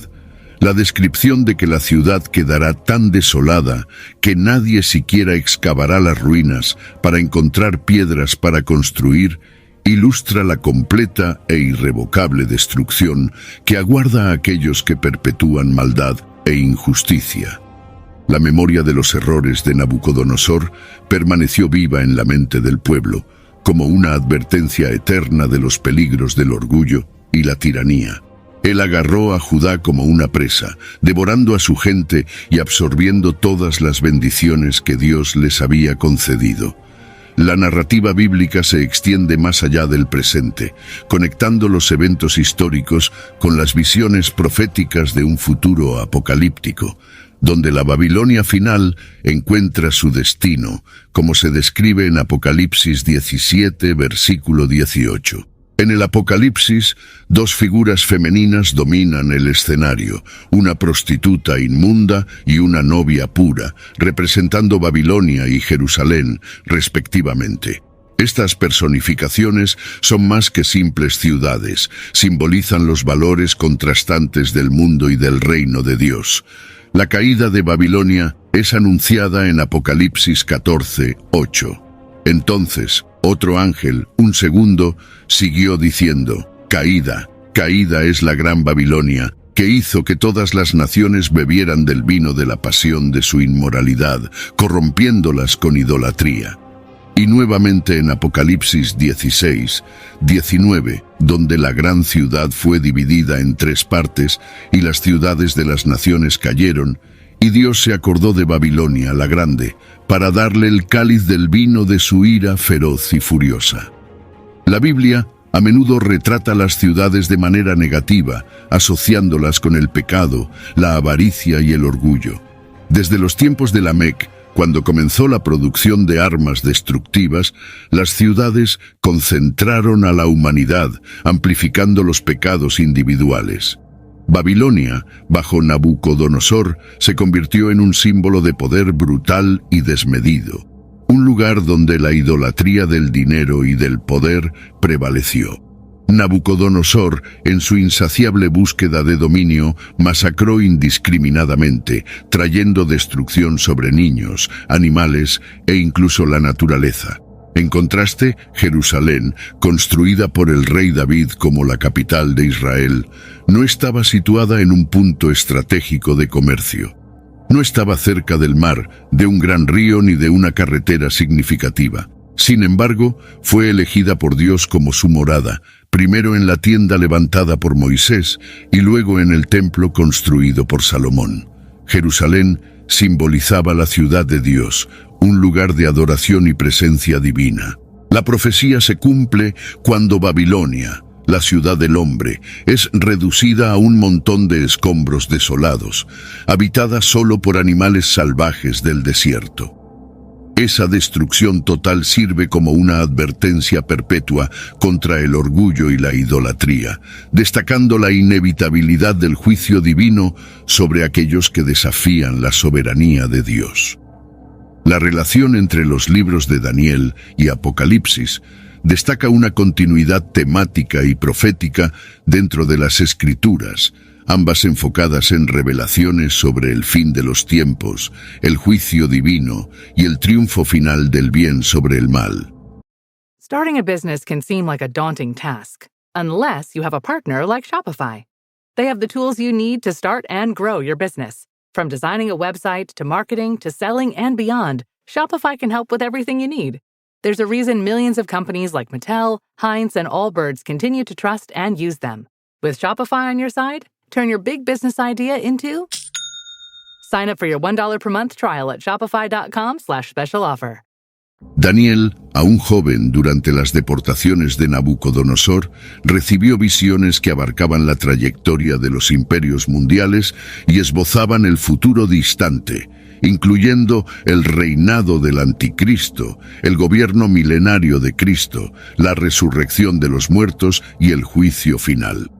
La descripción de que la ciudad quedará tan desolada que nadie siquiera excavará las ruinas para encontrar piedras para construir ilustra la completa e irrevocable destrucción que aguarda a aquellos que perpetúan maldad e injusticia. La memoria de los errores de Nabucodonosor permaneció viva en la mente del pueblo, como una advertencia eterna de los peligros del orgullo y la tiranía. Él agarró a Judá como una presa, devorando a su gente y absorbiendo todas las bendiciones que Dios les había concedido. La narrativa bíblica se extiende más allá del presente, conectando los eventos históricos con las visiones proféticas de un futuro apocalíptico. donde la Babilonia final encuentra su destino, como se describe en Apocalipsis 17, versículo 18. En el Apocalipsis, dos figuras femeninas dominan el escenario, una prostituta inmunda y una novia pura, representando Babilonia y Jerusalén, respectivamente. Estas personificaciones son más que simples ciudades, simbolizan los valores contrastantes del mundo y del reino de Dios. La caída de Babilonia es anunciada en Apocalipsis 14, 8. Entonces, otro ángel, un segundo, siguió diciendo: Caída, caída es la gran Babilonia, que hizo que todas las naciones bebieran del vino de la pasión de su inmoralidad, corrompiéndolas con idolatría. Y nuevamente en Apocalipsis 16, 19, donde la gran ciudad fue dividida en 3 partes, y las ciudades de las naciones cayeron, y Dios se acordó de Babilonia la grande, para darle el cáliz del vino de su ira feroz y furiosa. La Biblia a menudo retrata las ciudades de manera negativa, asociándolas con el pecado, la avaricia y el orgullo. Desde los tiempos de Lamec, cuando comenzó la producción de armas destructivas, las ciudades concentraron a la humanidad, amplificando los pecados individuales. Babilonia, bajo Nabucodonosor, se convirtió en un símbolo de poder brutal y desmedido, un lugar donde la idolatría del dinero y del poder prevaleció. Nabucodonosor, en su insaciable búsqueda de dominio, masacró indiscriminadamente, trayendo destrucción sobre niños, animales e incluso la naturaleza. En contraste, Jerusalén, construida por el rey David como la capital de Israel, no estaba situada en un punto estratégico de comercio. No estaba cerca del mar, de un gran río ni de una carretera significativa. Sin embargo, fue elegida por Dios como su morada, primero en la tienda levantada por Moisés y luego en el templo construido por Salomón. Jerusalén simbolizaba la ciudad de Dios, un lugar de adoración y presencia divina. La profecía se cumple cuando Babilonia, la ciudad del hombre, es reducida a un montón de escombros desolados, habitada solo por animales salvajes del desierto. Esa destrucción total sirve como una advertencia perpetua contra el orgullo y la idolatría, destacando la inevitabilidad del juicio divino sobre aquellos que desafían la soberanía de Dios. La relación entre los libros de Daniel y Apocalipsis destaca una continuidad temática y profética dentro de las Escrituras, ambas enfocadas en revelaciones sobre el fin de los tiempos, el juicio divino y el triunfo final del bien sobre el mal. Starting a business can seem like a daunting task, unless you have a partner like Shopify. They have the tools you need to start and grow your business. From designing a website to marketing to selling and beyond, Shopify can help with everything you need. There's a reason millions of companies like Mattel, Heinz, and Allbirds continue to trust and use them. With Shopify on your side, turn your big business idea into... Sign up for your $1 per month trial at shopify.com/special offer. Daniel, aún joven durante las deportaciones de Nabucodonosor, recibió visiones que abarcaban la trayectoria de los imperios mundiales y esbozaban el futuro distante, incluyendo el reinado del Anticristo, el gobierno milenario de Cristo, la resurrección de los muertos y el juicio final.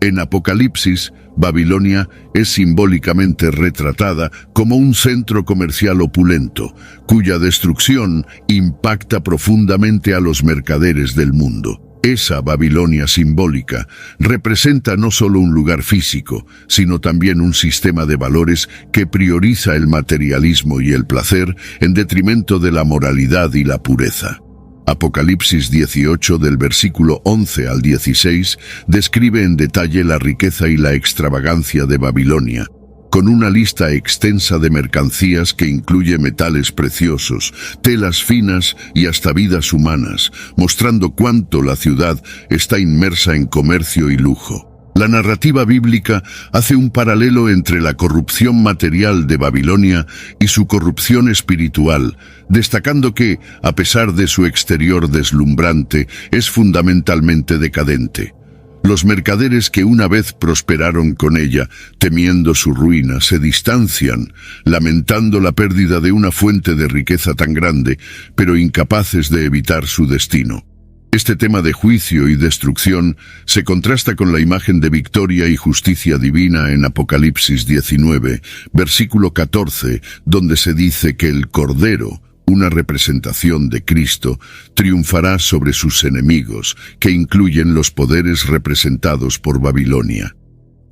En Apocalipsis, Babilonia es simbólicamente retratada como un centro comercial opulento, cuya destrucción impacta profundamente a los mercaderes del mundo. Esa Babilonia simbólica representa no solo un lugar físico, sino también un sistema de valores que prioriza el materialismo y el placer en detrimento de la moralidad y la pureza. Apocalipsis 18 del versículo 11 al 16 describe en detalle la riqueza y la extravagancia de Babilonia, con una lista extensa de mercancías que incluye metales preciosos, telas finas y hasta vidas humanas, mostrando cuánto la ciudad está inmersa en comercio y lujo. La narrativa bíblica hace un paralelo entre la corrupción material de Babilonia y su corrupción espiritual, destacando que, a pesar de su exterior deslumbrante, es fundamentalmente decadente. Los mercaderes que una vez prosperaron con ella, temiendo su ruina, se distancian, lamentando la pérdida de una fuente de riqueza tan grande, pero incapaces de evitar su destino. Este tema de juicio y destrucción se contrasta con la imagen de victoria y justicia divina en Apocalipsis 19, versículo 14, donde se dice que el Cordero, una representación de Cristo, triunfará sobre sus enemigos, que incluyen los poderes representados por Babilonia.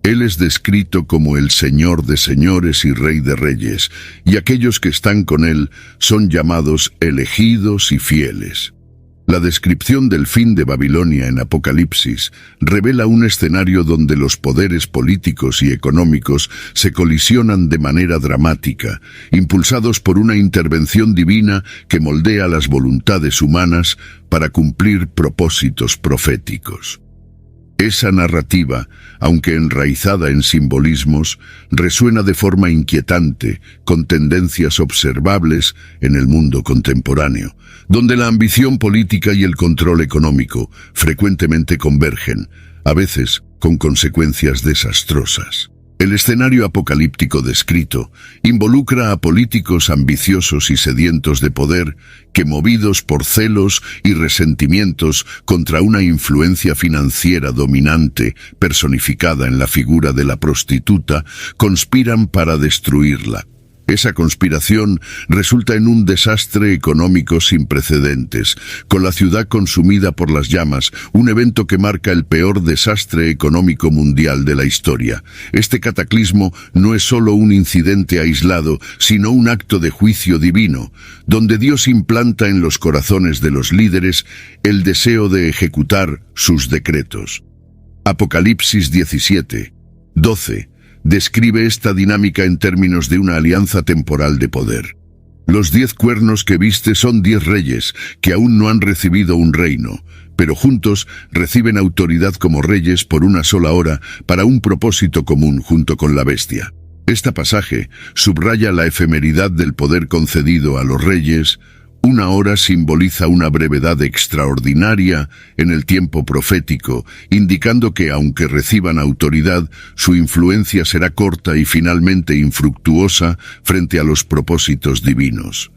Él es descrito como el Señor de señores y Rey de reyes, y aquellos que están con él son llamados elegidos y fieles. La descripción del fin de Babilonia en Apocalipsis revela un escenario donde los poderes políticos y económicos se colisionan de manera dramática, impulsados por una intervención divina que moldea las voluntades humanas para cumplir propósitos proféticos. Esa narrativa, aunque enraizada en simbolismos, resuena de forma inquietante, con tendencias observables en el mundo contemporáneo, donde la ambición política y el control económico frecuentemente convergen, a veces con consecuencias desastrosas. El escenario apocalíptico descrito involucra a políticos ambiciosos y sedientos de poder que, movidos por celos y resentimientos contra una influencia financiera dominante personificada en la figura de la prostituta, conspiran para destruirla. Esa conspiración resulta en un desastre económico sin precedentes, con la ciudad consumida por las llamas, un evento que marca el peor desastre económico mundial de la historia. Este cataclismo no es solo un incidente aislado, sino un acto de juicio divino, donde Dios implanta en los corazones de los líderes el deseo de ejecutar sus decretos. Apocalipsis 17, 12. Describe esta dinámica en términos de una alianza temporal de poder. Los 10 cuernos que viste son 10 reyes que aún no han recibido un reino, pero juntos reciben autoridad como reyes por una sola hora para un propósito común junto con la bestia. Este pasaje subraya la efemeridad del poder concedido a los reyes. Una hora simboliza una brevedad extraordinaria en el tiempo profético, indicando que, aunque reciban autoridad, su influencia será corta y finalmente infructuosa frente a los propósitos divinos.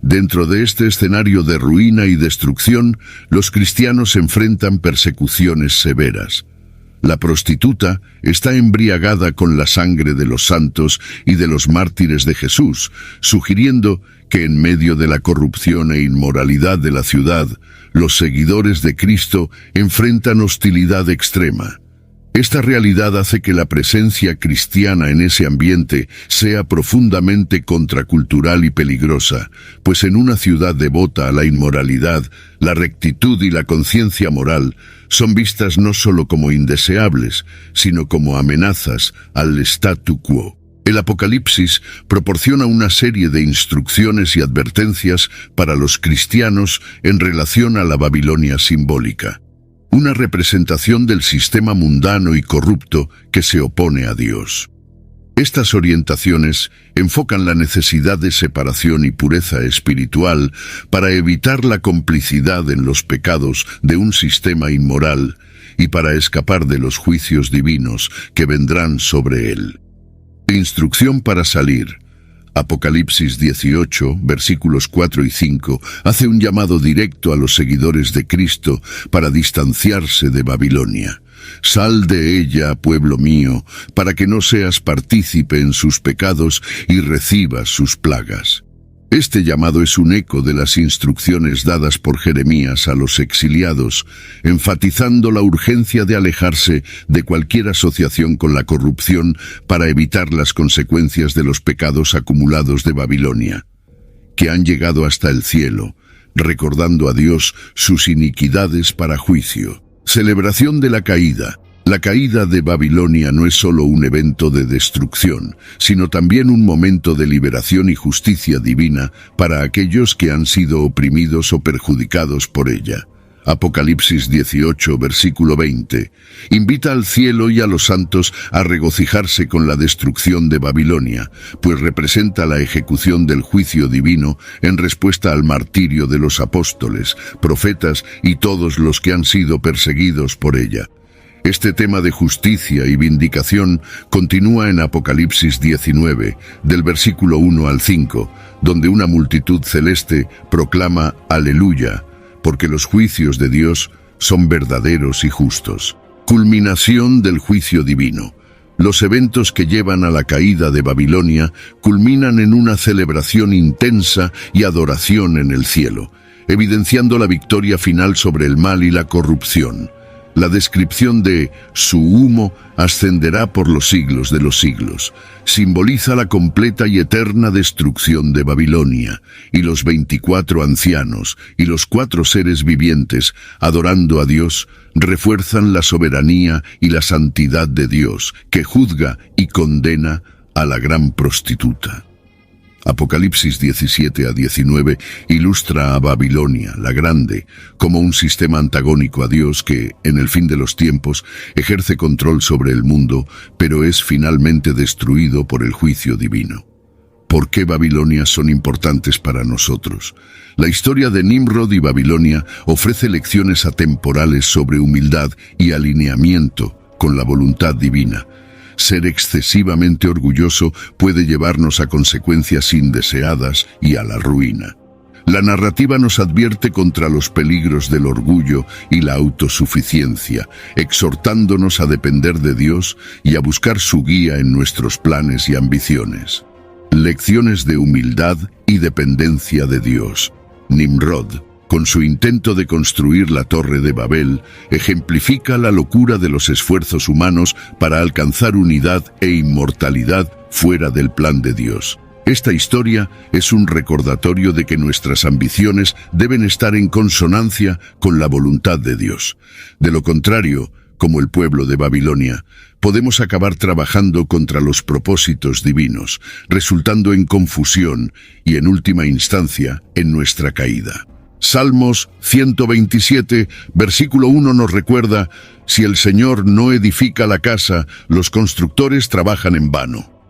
Dentro de este escenario de ruina y destrucción, los cristianos enfrentan persecuciones severas. La prostituta está embriagada con la sangre de los santos y de los mártires de Jesús, sugiriendo que en medio de la corrupción e inmoralidad de la ciudad, los seguidores de Cristo enfrentan hostilidad extrema. Esta realidad hace que la presencia cristiana en ese ambiente sea profundamente contracultural y peligrosa, pues en una ciudad devota a la inmoralidad, la rectitud y la conciencia moral son vistas no solo como indeseables, sino como amenazas al statu quo. El Apocalipsis proporciona una serie de instrucciones y advertencias para los cristianos en relación a la Babilonia simbólica, una representación del sistema mundano y corrupto que se opone a Dios. Estas orientaciones enfocan la necesidad de separación y pureza espiritual para evitar la complicidad en los pecados de un sistema inmoral y para escapar de los juicios divinos que vendrán sobre él. Instrucción para salir. Apocalipsis 18, versículos 4 y 5, hace un llamado directo a los seguidores de Cristo para distanciarse de Babilonia. Sal de ella, pueblo mío, para que no seas partícipe en sus pecados y recibas sus plagas. Este llamado es un eco de las instrucciones dadas por Jeremías a los exiliados, enfatizando la urgencia de alejarse de cualquier asociación con la corrupción para evitar las consecuencias de los pecados acumulados de Babilonia, que han llegado hasta el cielo, recordando a Dios sus iniquidades para juicio. Celebración de la caída. La caída de Babilonia no es solo un evento de destrucción, sino también un momento de liberación y justicia divina para aquellos que han sido oprimidos o perjudicados por ella. Apocalipsis 18, versículo 20, invita al cielo y a los santos a regocijarse con la destrucción de Babilonia, pues representa la ejecución del juicio divino en respuesta al martirio de los apóstoles, profetas y todos los que han sido perseguidos por ella. Este tema de justicia y vindicación continúa en Apocalipsis 19, del versículo 1 al 5, donde una multitud celeste proclama Aleluya, porque los juicios de Dios son verdaderos y justos. Culminación del juicio divino. Los eventos que llevan a la caída de Babilonia culminan en una celebración intensa y adoración en el cielo, evidenciando la victoria final sobre el mal y la corrupción. La descripción de su humo ascenderá por los siglos de los siglos simboliza la completa y eterna destrucción de Babilonia, y los 24 ancianos y los 4 seres vivientes, adorando a Dios, refuerzan la soberanía y la santidad de Dios, que juzga y condena a la gran prostituta. Apocalipsis 17 a 19 ilustra a Babilonia, la Grande, como un sistema antagónico a Dios que, en el fin de los tiempos, ejerce control sobre el mundo, pero es finalmente destruido por el juicio divino. ¿Por qué Babilonia son importantes para nosotros? La historia de Nimrod y Babilonia ofrece lecciones atemporales sobre humildad y alineamiento con la voluntad divina. Ser excesivamente orgulloso puede llevarnos a consecuencias indeseadas y a la ruina. La narrativa nos advierte contra los peligros del orgullo y la autosuficiencia, exhortándonos a depender de Dios y a buscar su guía en nuestros planes y ambiciones. Lecciones de humildad y dependencia de Dios. Nimrod, con su intento de construir la Torre de Babel, ejemplifica la locura de los esfuerzos humanos para alcanzar unidad e inmortalidad fuera del plan de Dios. Esta historia es un recordatorio de que nuestras ambiciones deben estar en consonancia con la voluntad de Dios. De lo contrario, como el pueblo de Babilonia, podemos acabar trabajando contra los propósitos divinos, resultando en confusión y, en última instancia, en nuestra caída. Salmos 127, versículo 1 nos recuerda: si el Señor no edifica la casa, los constructores trabajan en vano.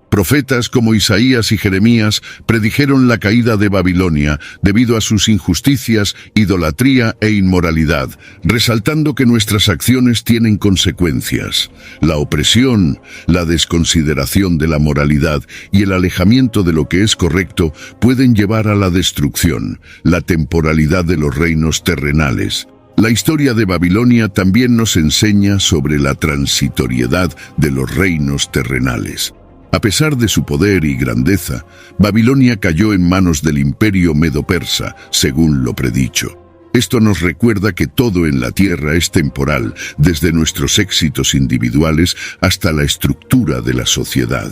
Profetas como Isaías y Jeremías predijeron la caída de Babilonia debido a sus injusticias, idolatría e inmoralidad, resaltando que nuestras acciones tienen consecuencias. La opresión, la desconsideración de la moralidad y el alejamiento de lo que es correcto pueden llevar a la destrucción, la temporalidad de los reinos terrenales. La historia de Babilonia también nos enseña sobre la transitoriedad de los reinos terrenales. A pesar de su poder y grandeza, Babilonia cayó en manos del imperio medo-persa, según lo predicho. Esto nos recuerda que todo en la tierra es temporal, desde nuestros éxitos individuales hasta la estructura de la sociedad.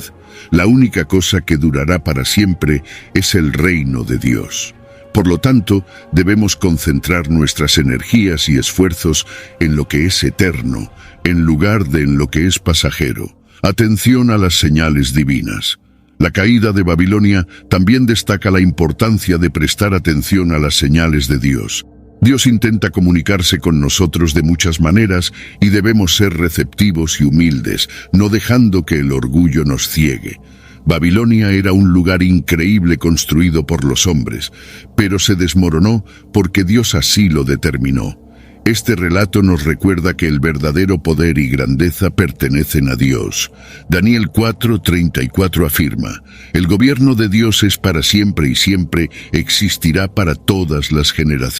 La única cosa que durará para siempre es el reino de Dios. Por lo tanto, debemos concentrar nuestras energías y esfuerzos en lo que es eterno, en lugar de en lo que es pasajero. Atención a las señales divinas. La caída de Babilonia también destaca la importancia de prestar atención a las señales de Dios. Dios intenta comunicarse con nosotros de muchas maneras y debemos ser receptivos y humildes, no dejando que el orgullo nos ciegue. Babilonia era un lugar increíble construido por los hombres, pero se desmoronó porque Dios así lo determinó. Este relato nos recuerda que el verdadero poder y grandeza pertenecen a Dios. Daniel 4:34 afirma: el gobierno de Dios es para siempre y siempre existirá para todas las generaciones.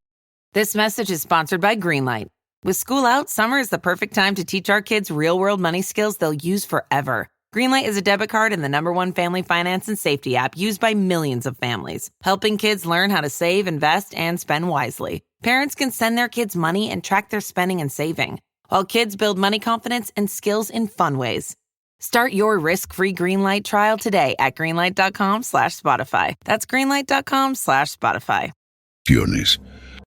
This message is sponsored by Greenlight. With school out, summer is the perfect time to teach our kids real-world money skills they'll use forever. Greenlight is a debit card and the #1 family finance and safety app used by millions of families, helping kids learn how to save, invest, and spend wisely. Parents can send their kids money and track their spending and saving, while kids build money confidence and skills in fun ways. Start your risk-free Greenlight trial today at greenlight.com/Spotify. That's greenlight.com/Spotify.